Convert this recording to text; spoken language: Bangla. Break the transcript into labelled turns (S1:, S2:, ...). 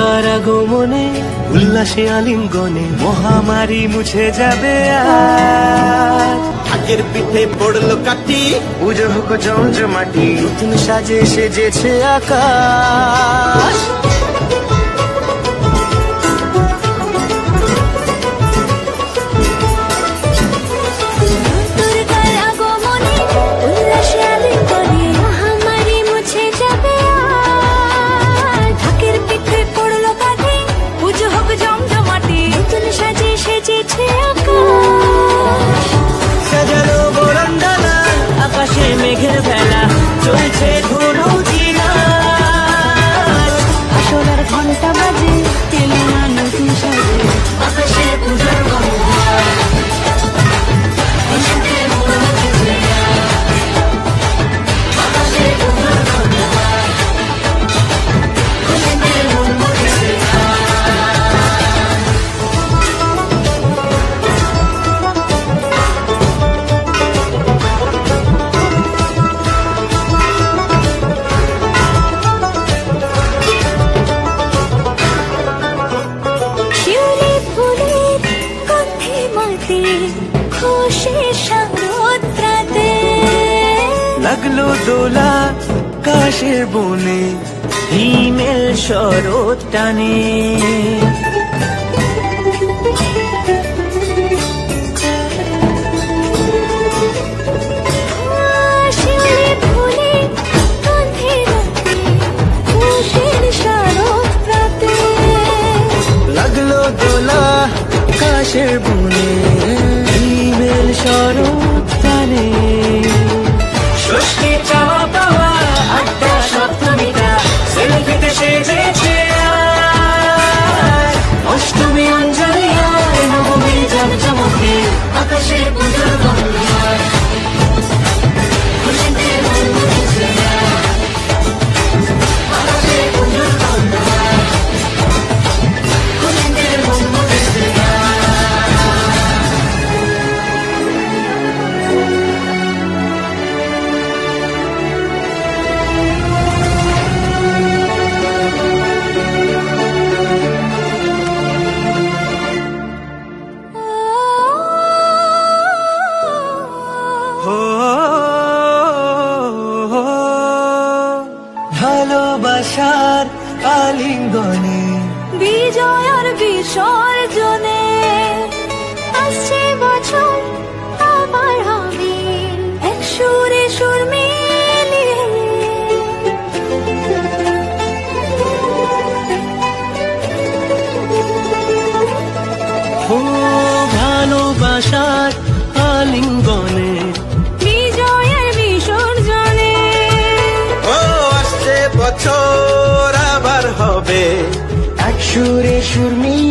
S1: কার আগমনে উল্লাসে আলিঙ্গনে মহামারী মুছে যাবে আজ।
S2: ঢাকের পিঠে পড়লো কাটি,
S1: পুজো হোক জমজমাটি, নতুন সাজে সেজেছে আকাশ। আকাশে মেঘের বেলা চলছে আসলার ঘন্টা বাজে এলো না নতুন সাজে আকাশে পূজার লাগলো দোলা কাশের বনে হিমেল শরৎ টানে লাগলো দোলা কাশের বনে হিমেল শরৎ টানে ষষ্ঠী চাওয়া পাওয়া আড্ডা সপ্তমীটা সেলফিতে সেজেছে অষ্টমী অঞ্জলি নবমী জমজমকে আকাশের পুজোর গঙ্গায় ভালোবাসার আলিঙ্গনে বিজয় আর বিসর্জনে আসছে বছর আবার হবে এক সুরে সুর মিলিয়ে ভালোবাসার আলিঙ্গনে
S2: বছর আবার হবে
S1: এক সুরে সুর মিলিয়ে